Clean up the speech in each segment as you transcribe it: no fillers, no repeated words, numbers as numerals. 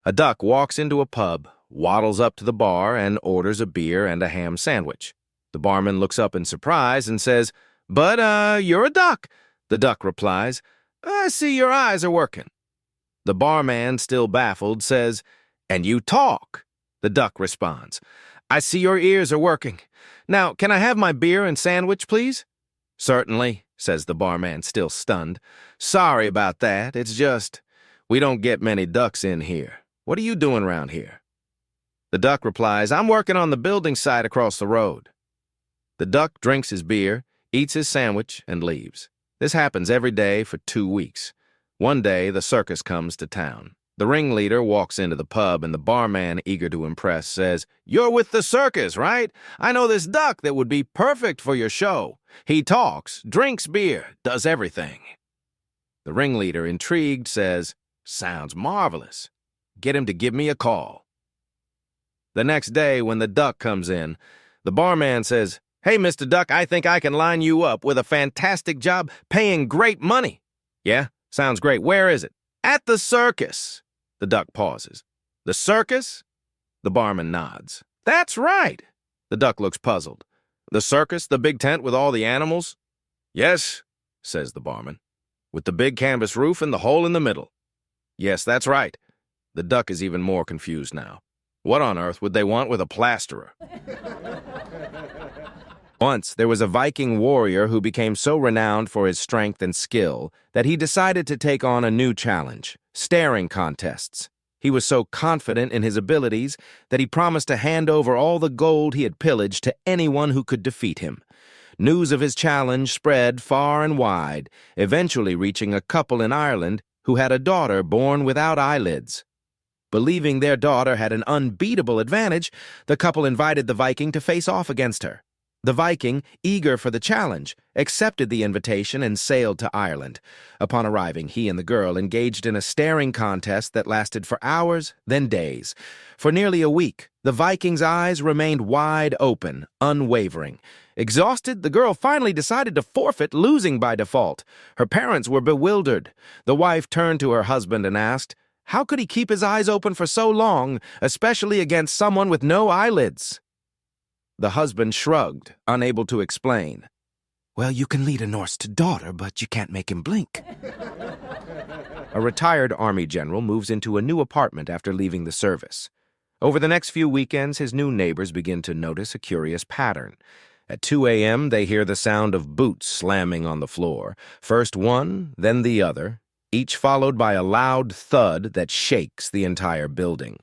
A duck walks into a pub, waddles up to the bar, and orders a beer and a ham sandwich. The barman looks up in surprise and says, "But, you're a duck." The duck replies, "I see your eyes are working." The barman, still baffled, says, "And you talk." The duck responds, "I see your ears are working. Now, can I have my beer and sandwich, please?" "Certainly," says the barman, still stunned. "Sorry about that. It's just, we don't get many ducks in here. What are you doing around here?" The duck replies, "I'm working on the building site across the road." The duck drinks his beer, eats his sandwich, and leaves. This happens every day for 2 weeks. One day, the circus comes to town. The ringleader walks into the pub, and the barman, eager to impress, says, "You're with the circus, right? I know this duck that would be perfect for your show. He talks, drinks beer, does everything." The ringleader, intrigued, says, "Sounds marvelous. Get him to give me a call." The next day, when the duck comes in, the barman says, "Hey, Mr. Duck, I think I can line you up with a fantastic job paying great money." "Yeah, sounds great. Where is it?" "At the circus." The duck pauses. "The circus?" The barman nods. "That's right." The duck looks puzzled. "The circus, the big tent with all the animals?" "Yes," says the barman. "With the big canvas roof and the hole in the middle." "Yes, that's right." The duck is even more confused now. What on earth would they want with a plasterer? Once, there was a Viking warrior who became so renowned for his strength and skill that he decided to take on a new challenge, staring contests. He was so confident in his abilities that he promised to hand over all the gold he had pillaged to anyone who could defeat him. News of his challenge spread far and wide, eventually reaching a couple in Ireland who had a daughter born without eyelids. Believing their daughter had an unbeatable advantage, the couple invited the Viking to face off against her. The Viking, eager for the challenge, accepted the invitation and sailed to Ireland. Upon arriving, he and the girl engaged in a staring contest that lasted for hours, then days. For nearly a week, the Viking's eyes remained wide open, unwavering. Exhausted, the girl finally decided to forfeit, losing by default. Her parents were bewildered. The wife turned to her husband and asked, how could he keep his eyes open for so long, especially against someone with no eyelids? The husband shrugged, unable to explain. Well, you can lead a Norse to daughter, but you can't make him blink. A retired Army general moves into a new apartment after leaving the service. Over the next few weekends, his new neighbors begin to notice a curious pattern. At 2 a.m., they hear the sound of boots slamming on the floor, first one, then the other, each followed by a loud thud that shakes the entire building.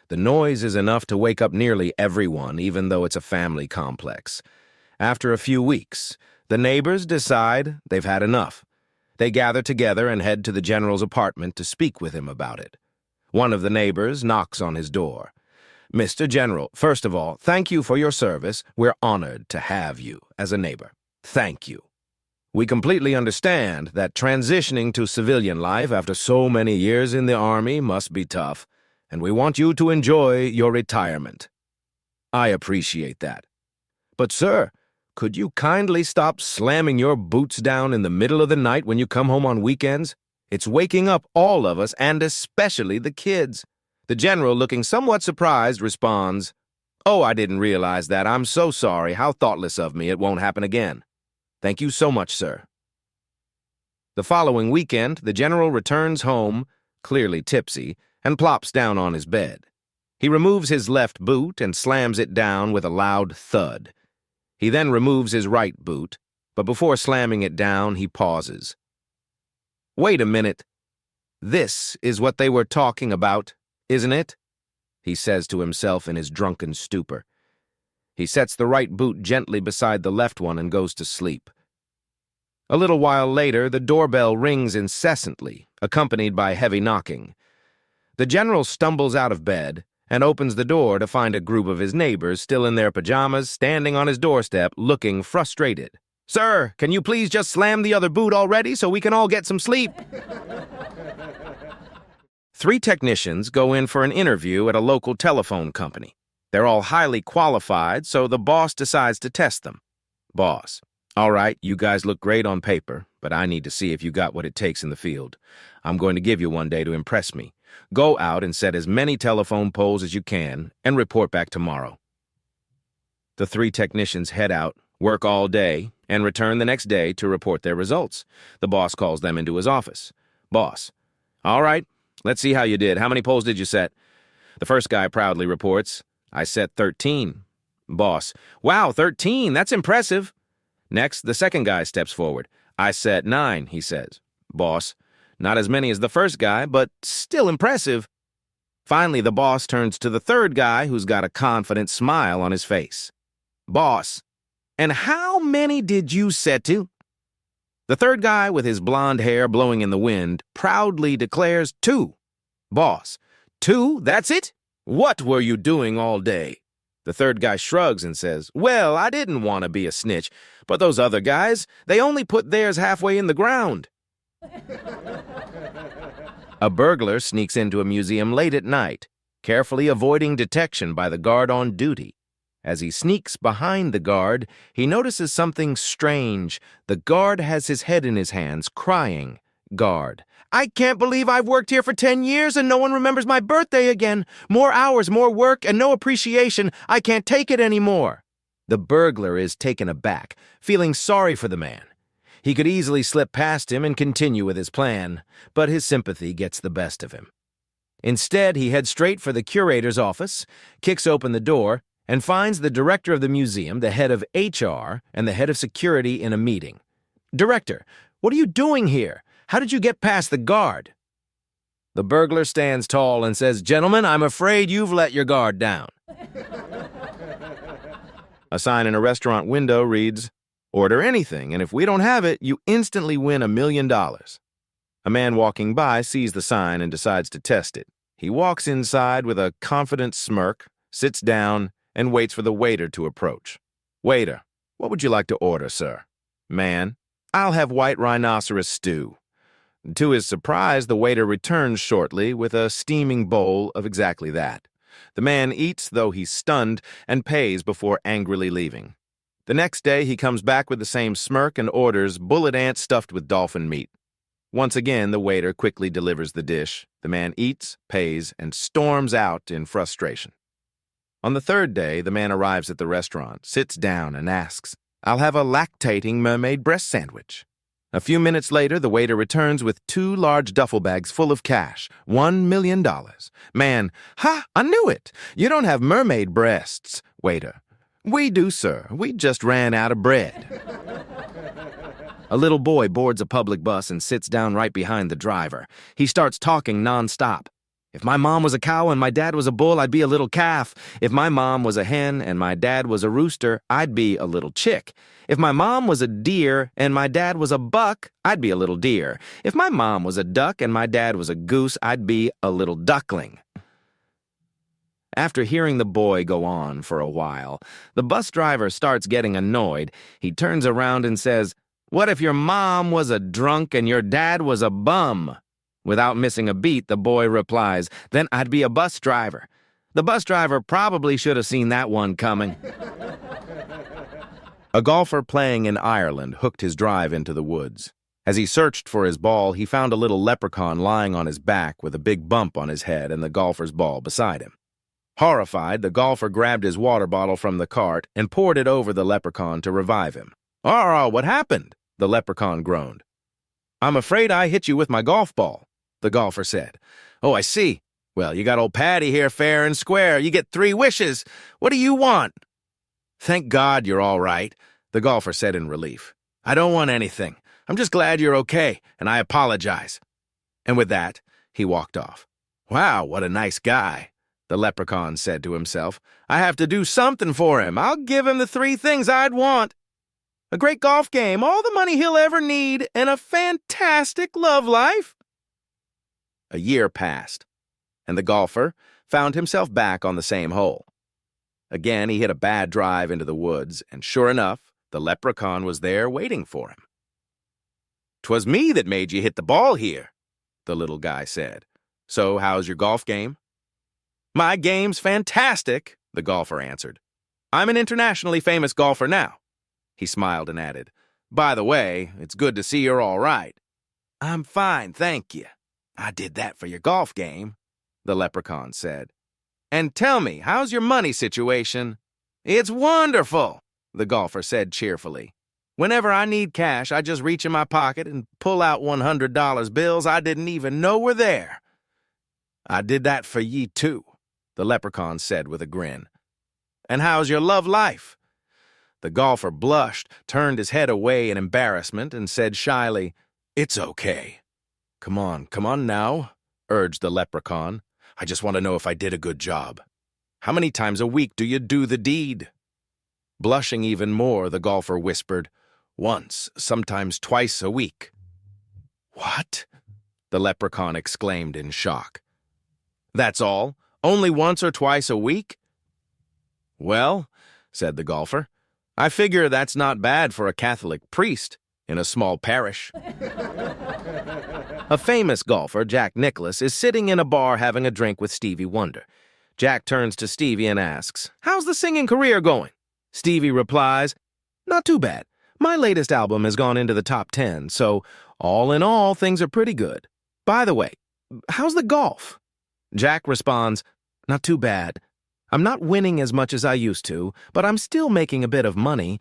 The noise is enough to wake up nearly everyone, even though it's a family complex. After a few weeks, the neighbors decide they've had enough. They gather together and head to the general's apartment to speak with him about it. One of the neighbors knocks on his door. Mr. General, first of all, thank you for your service. We're honored to have you as a neighbor. Thank you. We completely understand that transitioning to civilian life after so many years in the Army must be tough, and we want you to enjoy your retirement. I appreciate that. But, sir, could you kindly stop slamming your boots down in the middle of the night when you come home on weekends? It's waking up all of us, and especially the kids. The general, looking somewhat surprised, responds, Oh, I didn't realize that. I'm so sorry. How thoughtless of me. It won't happen again. Thank you so much, sir. The following weekend, the general returns home, clearly tipsy, and plops down on his bed. He removes his left boot and slams it down with a loud thud. He then removes his right boot, but before slamming it down, he pauses. Wait a minute. This is what they were talking about, isn't it? He says to himself in his drunken stupor. He sets the right boot gently beside the left one and goes to sleep. A little while later, the doorbell rings incessantly, accompanied by heavy knocking. The general stumbles out of bed and opens the door to find a group of his neighbors still in their pajamas standing on his doorstep looking frustrated. Sir, can you please just slam the other boot already so we can all get some sleep? 3 technicians go in for an interview at a local telephone company. They're all highly qualified, so the boss decides to test them. Boss, all right, you guys look great on paper, but I need to see if you got what it takes in the field. I'm going to give you one day to impress me. Go out and set as many telephone poles as you can and report back tomorrow. The 3 technicians head out, work all day, and return the next day to report their results. The boss calls them into his office. Boss: "All right, let's see how you did. How many poles did you set?" The first guy proudly reports, "I set 13. Boss: "Wow, 13, that's impressive." Next, the second guy steps forward. "I set 9, he says. Boss: "Not as many as the first guy, but still impressive." Finally, the boss turns to the third guy, who's got a confident smile on his face. Boss: "And how many did you set to?" The third guy, with his blonde hair blowing in the wind, proudly declares 2. Boss: "2? That's it? What were you doing all day?" The third guy shrugs and says, "Well, I didn't want to be a snitch, but those other guys, they only put theirs halfway in the ground." A burglar sneaks into a museum late at night, carefully avoiding detection by the guard on duty. As he sneaks behind the guard, he notices something strange. The guard has his head in his hands, crying. Guard: "I can't believe I've worked here for 10 years and no one remembers my birthday again. More hours, more work, and no appreciation. I can't take it anymore." The burglar is taken aback, feeling sorry for the man. He could easily slip past him and continue with his plan, but his sympathy gets the best of him. Instead, he heads straight for the curator's office, kicks open the door, and finds the director of the museum, the head of HR, and the head of security in a meeting. "Director, what are you doing here? How did you get past the guard?" The burglar stands tall and says, "Gentlemen, I'm afraid you've let your guard down." A sign in a restaurant window reads, "Order anything, and if we don't have it, you instantly win $1 million. A man walking by sees the sign and decides to test it. He walks inside with a confident smirk, sits down, and waits for the waiter to approach. "Waiter, what would you like to order, sir?" Man: "I'll have white rhinoceros stew." To his surprise, the waiter returns shortly with a steaming bowl of exactly that. The man eats, though he's stunned, and pays before angrily leaving. The next day, he comes back with the same smirk and orders bullet ant stuffed with dolphin meat. Once again, the waiter quickly delivers the dish. The man eats, pays, and storms out in frustration. On the third day, the man arrives at the restaurant, sits down, and asks, "I'll have a lactating mermaid breast sandwich." A few minutes later, the waiter returns with 2 large duffel bags full of cash, $1 million. Man: "Ha! I knew it! You don't have mermaid breasts." Waiter: "We do, sir. We just ran out of bread." A little boy boards a public bus and sits down right behind the driver. He starts talking nonstop. "If my mom was a cow and my dad was a bull, I'd be a little calf. If my mom was a hen and my dad was a rooster, I'd be a little chick. If my mom was a deer and my dad was a buck, I'd be a little deer. If my mom was a duck and my dad was a goose, I'd be a little duckling." After hearing the boy go on for a while, the bus driver starts getting annoyed. He turns around and says, "What if your mom was a drunk and your dad was a bum?" Without missing a beat, the boy replies, "Then I'd be a bus driver." The bus driver probably should have seen that one coming. A golfer playing in Ireland hooked his drive into the woods. As he searched for his ball, he found a little leprechaun lying on his back with a big bump on his head and the golfer's ball beside him. Horrified, the golfer grabbed his water bottle from the cart and poured it over the leprechaun to revive him. "Oh, what happened?" the leprechaun groaned. "I'm afraid I hit you with my golf ball," the golfer said. "Oh, I see. Well, you got old Patty here fair and square. You get 3 wishes. What do you want?" "Thank God you're all right," the golfer said in relief. "I don't want anything. I'm just glad you're okay, and I apologize." And with that, he walked off. "Wow, what a nice guy," the leprechaun said to himself. "I have to do something for him. I'll give him the 3 things I'd want. A great golf game, all the money he'll ever need, and a fantastic love life." A year passed, and the golfer found himself back on the same hole. Again, he hit a bad drive into the woods, and sure enough, the leprechaun was there waiting for him. "'Twas me that made you hit the ball here," the little guy said. "So how's your golf game?" "My game's fantastic," the golfer answered. "I'm an internationally famous golfer now." He smiled and added, "By the way, it's good to see you're all right." "I'm fine, thank you. I did that for your golf game," the leprechaun said. "And tell me, how's your money situation?" "It's wonderful," the golfer said cheerfully. "Whenever I need cash, I just reach in my pocket and pull out $100 bills I didn't even know were there." "I did that for ye, too," the leprechaun said with a grin. "And how's your love life?" The golfer blushed, turned his head away in embarrassment, and said shyly, "It's okay." Come on now," urged the leprechaun. "I just want to know if I did a good job. How many times a week do you do the deed?" Blushing even more, the golfer whispered, "Once, sometimes twice a week." "What?" the leprechaun exclaimed in shock. "That's all? Only once or twice a week?" "Well," said the golfer, "I figure that's not bad for a Catholic priest in a small parish." A famous golfer, Jack Nicklaus, is sitting in a bar having a drink with Stevie Wonder. Jack turns to Stevie and asks, "How's the singing career going?" Stevie replies, "Not too bad. My latest album has gone into the top 10, so all in all, things are pretty good. By the way, how's the golf?" Jack responds, "Not too bad. I'm not winning as much as I used to, but I'm still making a bit of money.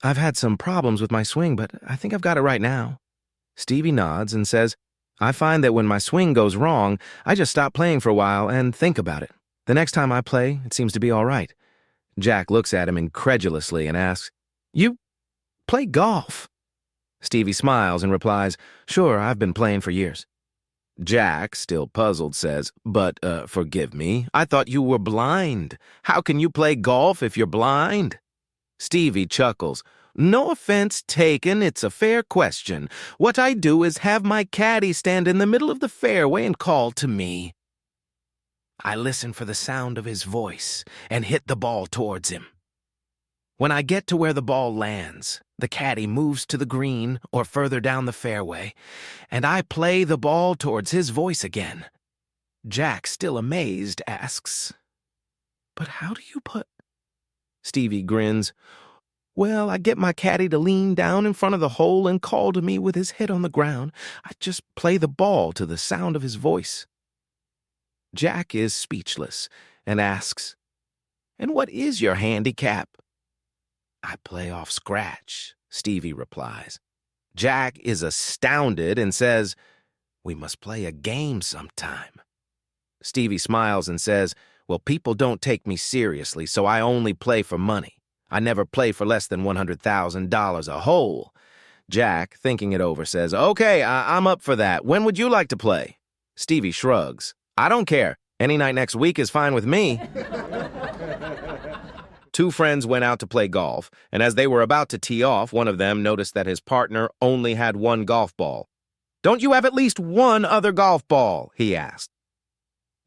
I've had some problems with my swing, but I think I've got it right now." Stevie nods and says, "I find that when my swing goes wrong, I just stop playing for a while and think about it. The next time I play, it seems to be all right." Jack looks at him incredulously and asks, "You play golf?" Stevie smiles and replies, "Sure, I've been playing for years." Jack, still puzzled, says, "But, forgive me, I thought you were blind. How can you play golf if you're blind?" Stevie chuckles. "No offense taken, it's a fair question. What I do is have my caddy stand in the middle of the fairway and call to me. I listen for the sound of his voice and hit the ball towards him. When I get to where the ball lands, the caddy moves to the green or further down the fairway, and I play the ball towards his voice again." Jack, still amazed, asks, "But how do you put—" Stevie grins. "Well, I get my caddy to lean down in front of the hole and call to me with his head on the ground. I just play the ball to the sound of his voice." Jack is speechless and asks, "And what is your handicap?" "I play off scratch," Stevie replies. Jack is astounded and says, "We must play a game sometime." Stevie smiles and says, "Well, people don't take me seriously, so I only play for money. I never play for less than $100,000 a hole." Jack, thinking it over, says, "Okay, I'm up for that. When would you like to play?" Stevie shrugs. "I don't care. Any night next week is fine with me." Two friends went out to play golf, and as they were about to tee off, one of them noticed that his partner only had one golf ball. "Don't you have at least one other golf ball?" he asked.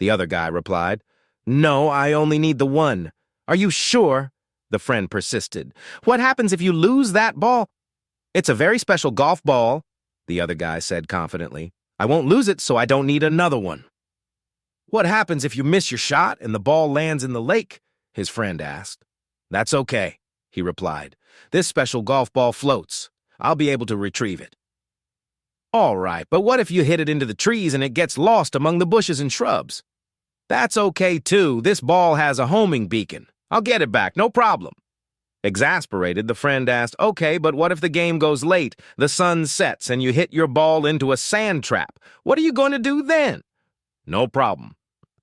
The other guy replied, "No, I only need the one." "Are you sure?" the friend persisted. "What happens if you lose that ball?" "It's a very special golf ball," the other guy said confidently. "I won't lose it, so I don't need another one." "What happens if you miss your shot and the ball lands in the lake?" his friend asked. "That's okay," he replied. "This special golf ball floats. I'll be able to retrieve it." "All right, but what if you hit it into the trees and it gets lost among the bushes and shrubs?" "That's okay, too. This ball has a homing beacon. I'll get it back, no problem." Exasperated, the friend asked, "Okay, but what if the game goes late, the sun sets, and you hit your ball into a sand trap? What are you going to do then?" "No problem,"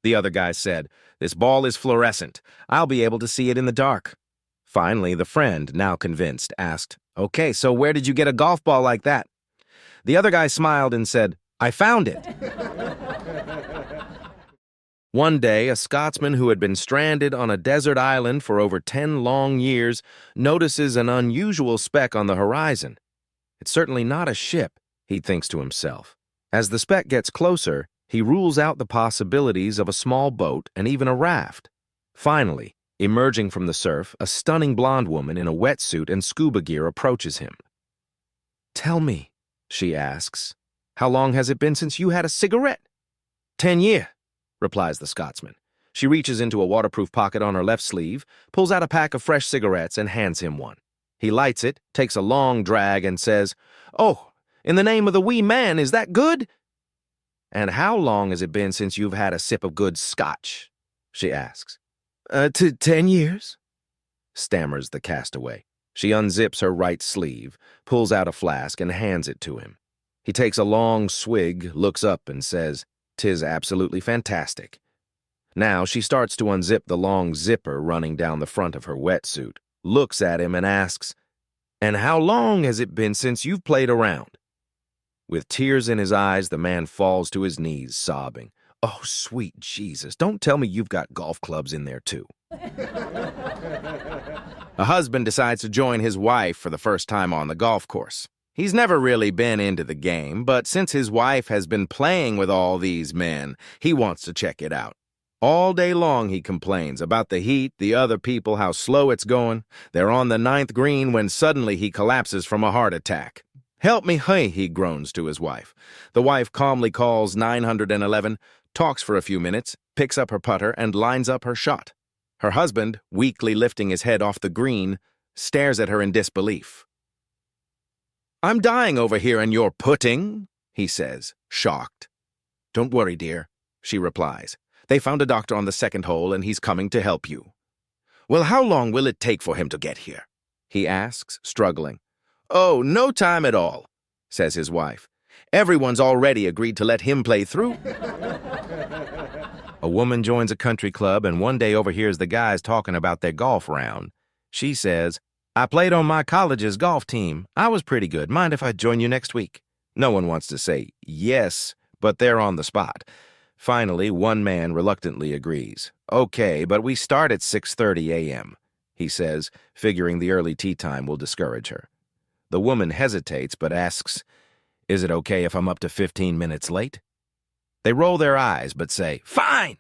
the other guy said. "This ball is fluorescent. I'll be able to see it in the dark." Finally, the friend, now convinced, asked, "Okay, so where did you get a golf ball like that?" The other guy smiled and said, "I found it." One day, a Scotsman who had been stranded on a desert island for over 10 long years notices an unusual speck on the horizon. It's certainly not a ship, he thinks to himself. As the speck gets closer, he rules out the possibilities of a small boat and even a raft. Finally, emerging from the surf, a stunning blonde woman in a wetsuit and scuba gear approaches him. "Tell me," she asks, "how long has it been since you had a cigarette?" 10 years, replies the Scotsman. She reaches into a waterproof pocket on her left sleeve, pulls out a pack of fresh cigarettes, and hands him one. He lights it, takes a long drag, and says, "Oh, in the name of the wee man, is that good?" And how long has it been since you've had a sip of good scotch? She asks. 10 years. Stammers the castaway. She unzips her right sleeve, pulls out a flask, and hands it to him. He takes a long swig, looks up, and says, "'Tis absolutely fantastic." Now she starts to unzip the long zipper running down the front of her wetsuit, looks at him, and asks, "And how long has it been since you've played around?" With tears in his eyes, the man falls to his knees, sobbing. "Oh, sweet Jesus, don't tell me you've got golf clubs in there, too." A husband decides to join his wife for the first time on the golf course. He's never really been into the game, but since his wife has been playing with all these men, he wants to check it out. All day long he complains about the heat, the other people, how slow it's going. They're on the 9th green when suddenly he collapses from a heart attack. "Help me, hey," he groans to his wife. The wife calmly calls 911, talks for a few minutes, picks up her putter, and lines up her shot. Her husband, weakly lifting his head off the green, stares at her in disbelief. "I'm dying over here and you're putting," he says, shocked. "Don't worry, dear," she replies. "They found a doctor on the 2nd hole and he's coming to help you." "Well, how long will it take for him to get here?" he asks, struggling. "Oh, no time at all," says his wife. "Everyone's already agreed to let him play through." A woman joins a country club and one day overhears the guys talking about their golf round. She says, "I played on my college's golf team. I was pretty good. Mind if I join you next week?" No one wants to say yes, but they're on the spot. Finally, one man reluctantly agrees. "Okay, but we start at 6:30 a.m., he says, figuring the early tee time will discourage her. The woman hesitates but asks, "Is it okay if I'm up to 15 minutes late?" They roll their eyes but say, "Fine!"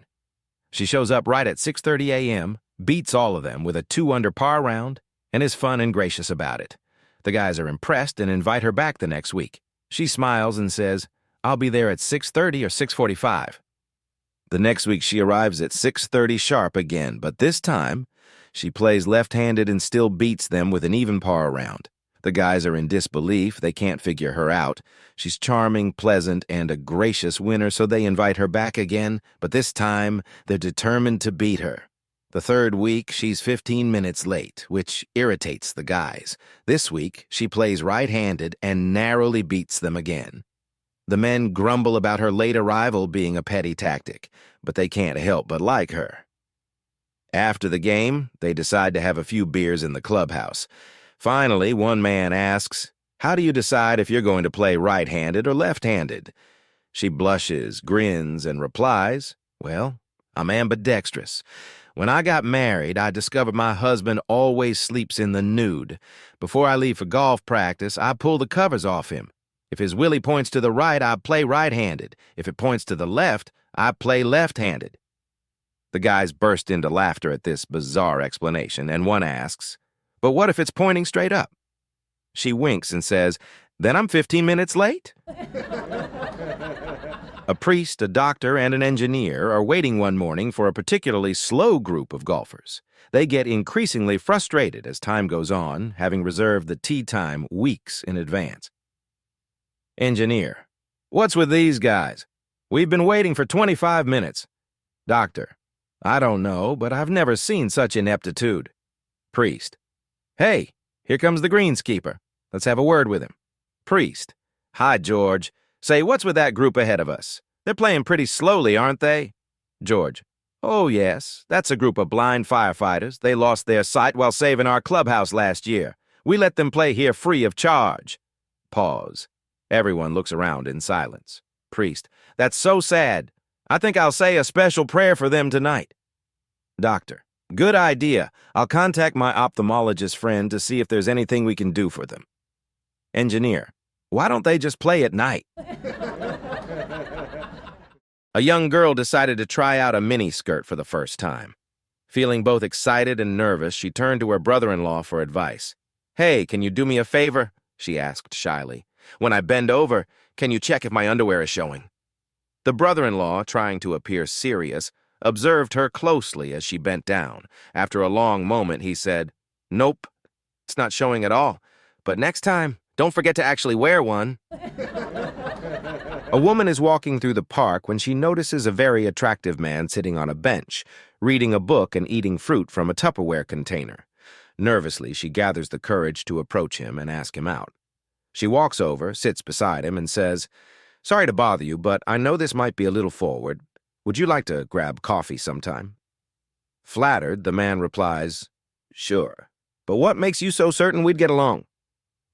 She shows up right at 6:30 a.m., beats all of them with a 2-under par round, and is fun and gracious about it. The guys are impressed and invite her back the next week. She smiles and says, "I'll be there at 6:30 or 6:45. The next week she arrives at 6:30 sharp again, but this time she plays left-handed and still beats them with an even par round. The guys are in disbelief. They can't figure her out. She's charming, pleasant, and a gracious winner, so they invite her back again, but this time they're determined to beat her. The 3rd week, she's 15 minutes late, which irritates the guys. This week, she plays right-handed and narrowly beats them again. The men grumble about her late arrival being a petty tactic, but they can't help but like her. After the game, they decide to have a few beers in the clubhouse. Finally, one man asks, "How do you decide if you're going to play right-handed or left-handed?" She blushes, grins, and replies, "Well, I'm ambidextrous. When I got married, I discovered my husband always sleeps in the nude. Before I leave for golf practice, I pull the covers off him. If his willy points to the right, I play right-handed. If it points to the left, I play left-handed." The guys burst into laughter at this bizarre explanation, and one asks, "But what if it's pointing straight up?" She winks and says, "Then I'm 15 minutes late." A priest, a doctor, and an engineer are waiting one morning for a particularly slow group of golfers. They get increasingly frustrated as time goes on, having reserved the tee time weeks in advance. Engineer: "What's with these guys? We've been waiting for 25 minutes. Doctor: "I don't know, but I've never seen such ineptitude." Priest: "Hey, here comes the greenskeeper. Let's have a word with him." Priest: "Hi, George. Say, what's with that group ahead of us? They're playing pretty slowly, aren't they?" George: "Oh, yes. That's a group of blind firefighters. They lost their sight while saving our clubhouse last year. We let them play here free of charge." Pause. Everyone looks around in silence. Priest: "That's so sad. I think I'll say a special prayer for them tonight." Doctor: "Good idea. I'll contact my ophthalmologist friend to see if there's anything we can do for them." Engineer: "Why don't they just play at night?" A young girl decided to try out a miniskirt for the first time. Feeling both excited and nervous, she turned to her brother-in-law for advice. "Hey, can you do me a favor?" she asked shyly. "When I bend over, can you check if my underwear is showing?" The brother-in-law, trying to appear serious, observed her closely as she bent down. After a long moment, he said, "Nope, it's not showing at all. But next time, don't forget to actually wear one." A woman is walking through the park when she notices a very attractive man sitting on a bench, reading a book and eating fruit from a Tupperware container. Nervously, she gathers the courage to approach him and ask him out. She walks over, sits beside him, and says, "Sorry to bother you, but I know this might be a little forward. Would you like to grab coffee sometime?" Flattered, the man replies, "Sure. But what makes you so certain we'd get along?"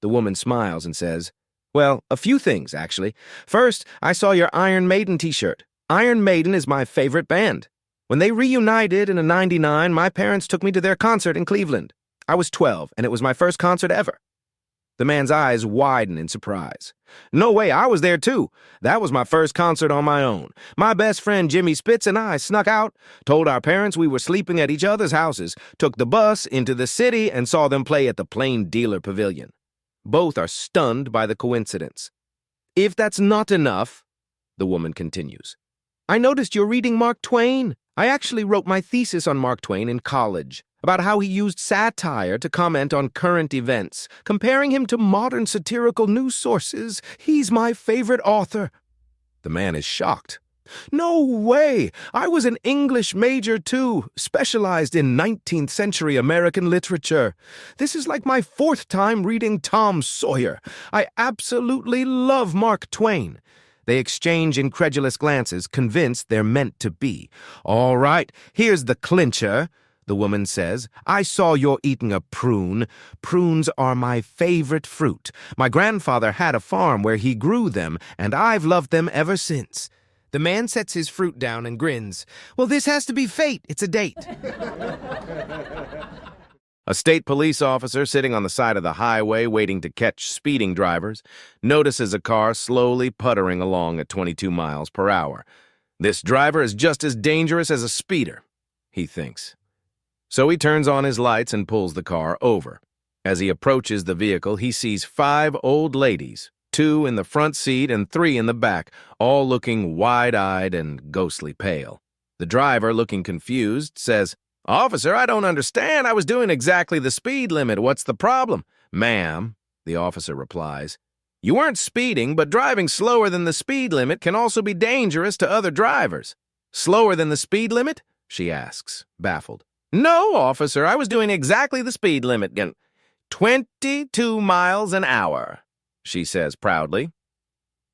The woman smiles and says, "Well, a few things, actually. First, I saw your Iron Maiden t-shirt. Iron Maiden is my favorite band. When they reunited in '99, my parents took me to their concert in Cleveland. I was 12, and it was my first concert ever." The man's eyes widen in surprise. "No way, I was there too. That was my first concert on my own. My best friend Jimmy Spitz and I snuck out, told our parents we were sleeping at each other's houses, took the bus into the city, and saw them play at the Plain Dealer Pavilion." Both are stunned by the coincidence. "If that's not enough," the woman continues, "I noticed you're reading Mark Twain. I actually wrote my thesis on Mark Twain in college, about how he used satire to comment on current events, comparing him to modern satirical news sources. He's my favorite author." The man is shocked. "No way! I was an English major too, specialized in 19th century American literature. This is like my 4th time reading Tom Sawyer. I absolutely love Mark Twain." They exchange incredulous glances, convinced they're meant to be. "All right, here's the clincher," the woman says. "I saw you're eating a prune. Prunes are my favorite fruit. My grandfather had a farm where he grew them, and I've loved them ever since." The man sets his fruit down and grins. "Well, this has to be fate. It's a date." A state police officer sitting on the side of the highway waiting to catch speeding drivers notices a car slowly puttering along at 22 miles per hour. This driver is just as dangerous as a speeder, he thinks. So he turns on his lights and pulls the car over. As he approaches the vehicle, he sees 5 old ladies, 2 in the front seat and 3 in the back, all looking wide-eyed and ghostly pale. The driver, looking confused, says, "Officer, I don't understand. I was doing exactly the speed limit. What's the problem?" "Ma'am," the officer replies, "you weren't speeding, but driving slower than the speed limit can also be dangerous to other drivers." "Slower than the speed limit?" she asks, baffled. "No, officer, I was doing exactly the speed limit. 22 miles an hour, she says proudly.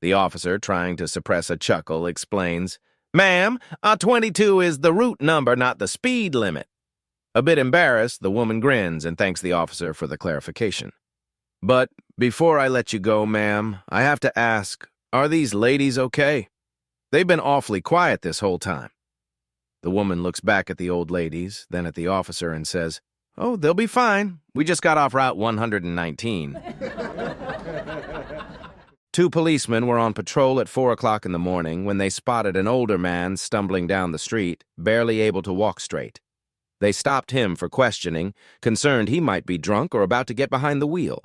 The officer, trying to suppress a chuckle, explains, "Ma'am, 22 is the route number, not the speed limit." A bit embarrassed, the woman grins and thanks the officer for the clarification. "But before I let you go, ma'am, I have to ask, are these ladies okay? They've been awfully quiet this whole time." The woman looks back at the old ladies, then at the officer and says, "Oh, they'll be fine. We just got off Route 119. 2 policemen were on patrol at 4 o'clock in the morning when they spotted an older man stumbling down the street, barely able to walk straight. They stopped him for questioning, concerned he might be drunk or about to get behind the wheel.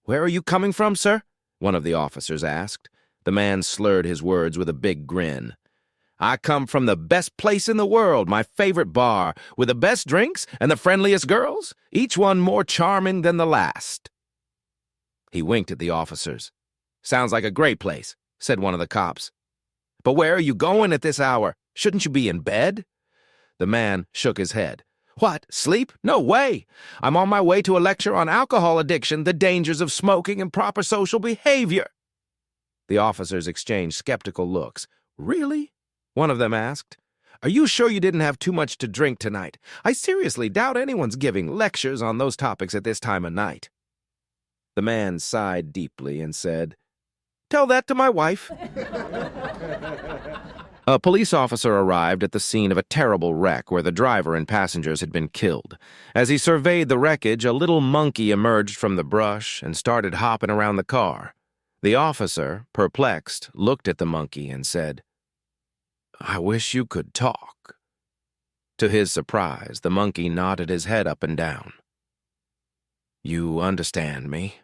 "Where are you coming from, sir?" one of the officers asked. The man slurred his words with a big grin. "I come from the best place in the world, my favorite bar, with the best drinks and the friendliest girls, each one more charming than the last." He winked at the officers. "Sounds like a great place," said one of the cops. "But where are you going at this hour? Shouldn't you be in bed?" The man shook his head. "What, sleep? No way! I'm on my way to a lecture on alcohol addiction, the dangers of smoking, and proper social behavior." The officers exchanged skeptical looks. "Really?" one of them asked. "Are you sure you didn't have too much to drink tonight? I seriously doubt anyone's giving lectures on those topics at this time of night." The man sighed deeply and said, "Tell that to my wife." A police officer arrived at the scene of a terrible wreck where the driver and passengers had been killed. As he surveyed the wreckage, a little monkey emerged from the brush and started hopping around the car. The officer, perplexed, looked at the monkey and said, "I wish you could talk." To his surprise, the monkey nodded his head up and down. "You understand me?"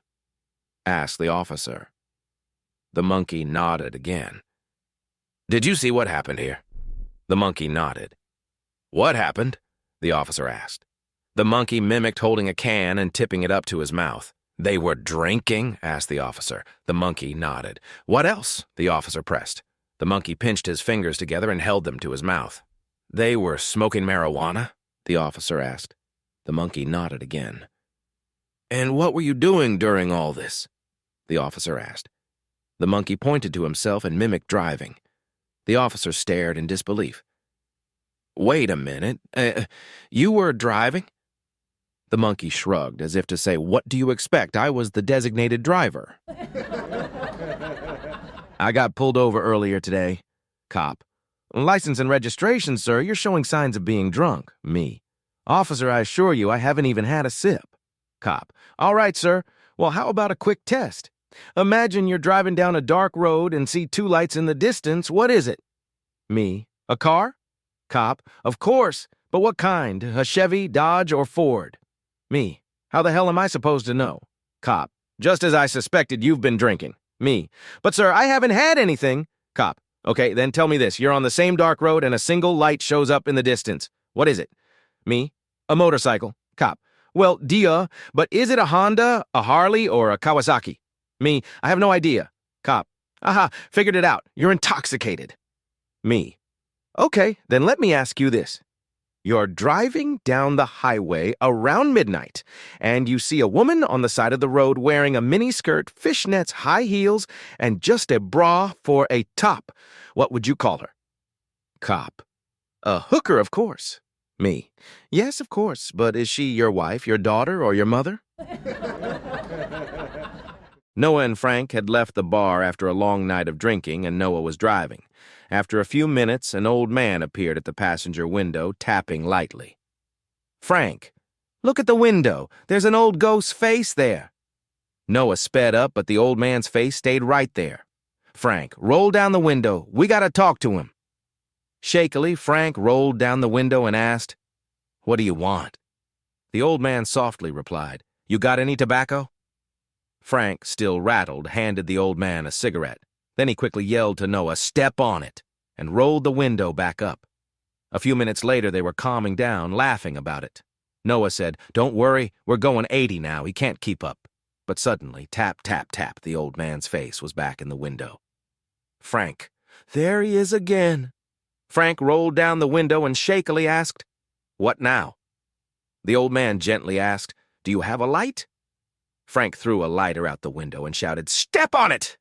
asked the officer. The monkey nodded again. "Did you see what happened here?" The monkey nodded. "What happened?" the officer asked. The monkey mimicked holding a can and tipping it up to his mouth. They were drinking? Asked the officer. The monkey nodded. What else? The officer pressed. The monkey pinched his fingers together and held them to his mouth. They were smoking marijuana? The officer asked. The monkey nodded again. And what were you doing during all this? The officer asked. The monkey pointed to himself and mimicked driving. The officer stared in disbelief. Wait a minute. You were driving? The monkey shrugged, as if to say, What do you expect? I was the designated driver. I got pulled over earlier today. Cop. License and registration, sir. You're showing signs of being drunk. Me. Officer, I assure you, I haven't even had a sip. Cop. All right, sir. Well, how about a quick test? Imagine you're driving down a dark road and see two lights in the distance. What is it? Me. A car? Cop. Of course. But what kind? A Chevy, Dodge, or Ford? Me. How the hell am I supposed to know? Cop. Just as I suspected, you've been drinking. Me. But, sir, I haven't had anything. Cop. Okay, then tell me this. You're on the same dark road and a single light shows up in the distance. What is it? Me. A motorcycle. Cop. Well, duh, but is it a Honda, a Harley, or a Kawasaki? Me. I have no idea. Cop. Aha, figured it out. You're intoxicated. Me. Okay, then let me ask you this. You're driving down the highway around midnight, and you see a woman on the side of the road wearing a miniskirt, fishnets, high heels, and just a bra for a top. What would you call her? Cop. A hooker, of course. Me. Yes, of course, but is she your wife, your daughter, or your mother? Noah and Frank had left the bar after a long night of drinking, and Noah was driving. After a few minutes, an old man appeared at the passenger window, tapping lightly. Frank, look at the window. There's an old ghost's face there. Noah sped up, but the old man's face stayed right there. Frank, roll down the window. We gotta talk to him. Shakily, Frank rolled down the window and asked, What do you want? The old man softly replied, You got any tobacco? Frank, still rattled, handed the old man a cigarette. Then he quickly yelled to Noah, Step on it, and rolled the window back up. A few minutes later, they were calming down, laughing about it. Noah said, Don't worry, we're going 80 now, he can't keep up. But suddenly, tap, tap, tap, the old man's face was back in the window. Frank, there he is again. Frank rolled down the window and shakily asked, What now? The old man gently asked, Do you have a light? Frank threw a lighter out the window and shouted, Step on it!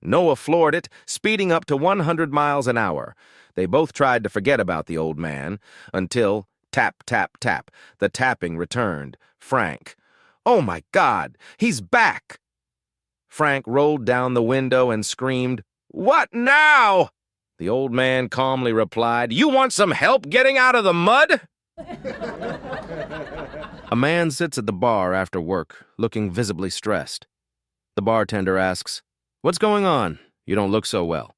Noah floored it, speeding up to 100 miles an hour. They both tried to forget about the old man, until, tap, tap, tap, the tapping returned. Frank, Oh my God, he's back! Frank rolled down the window and screamed, What now? The old man calmly replied, You want some help getting out of the mud? A man sits at the bar after work, looking visibly stressed. The bartender asks, What's going on? You don't look so well.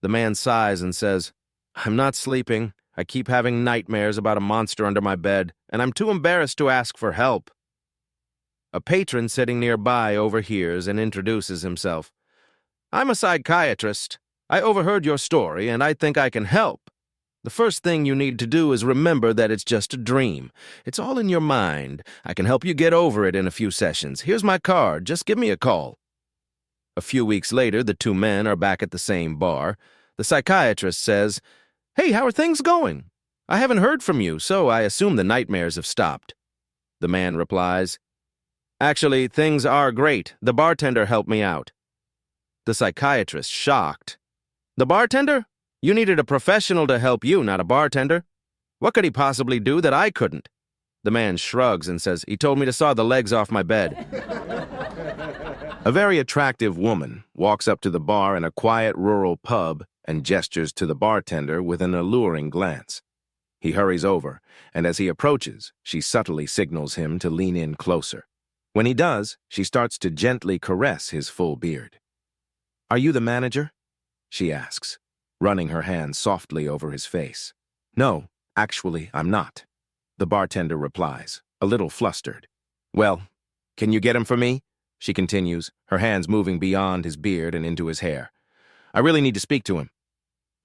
The man sighs and says, I'm not sleeping. I keep having nightmares about a monster under my bed, and I'm too embarrassed to ask for help. A patron sitting nearby overhears and introduces himself. I'm a psychiatrist. I overheard your story, and I think I can help. The first thing you need to do is remember that it's just a dream. It's all in your mind. I can help you get over it in a few sessions. Here's my card. Just give me a call. A few weeks later, the two men are back at the same bar. The psychiatrist says, Hey, how are things going? I haven't heard from you, so I assume the nightmares have stopped. The man replies, Actually, things are great. The bartender helped me out. The psychiatrist, shocked. The bartender? You needed a professional to help you, not a bartender. What could he possibly do that I couldn't? The man shrugs and says, He told me to saw the legs off my bed. A very attractive woman walks up to the bar in a quiet rural pub and gestures to the bartender with an alluring glance. He hurries over, and as he approaches, she subtly signals him to lean in closer. When he does, she starts to gently caress his full beard. Are you the manager? She asks, running her hand softly over his face. No, actually, I'm not. The bartender replies, a little flustered. Well, can you get him for me? She continues, her hands moving beyond his beard and into his hair. I really need to speak to him.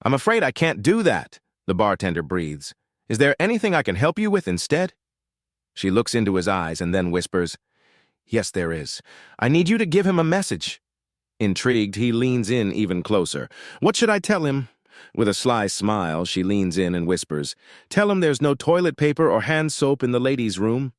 I'm afraid I can't do that, the bartender breathes. Is there anything I can help you with instead? She looks into his eyes and then whispers, Yes, there is. I need you to give him a message. Intrigued, he leans in even closer. What should I tell him? With a sly smile, she leans in and whispers, Tell him there's no toilet paper or hand soap in the ladies' room.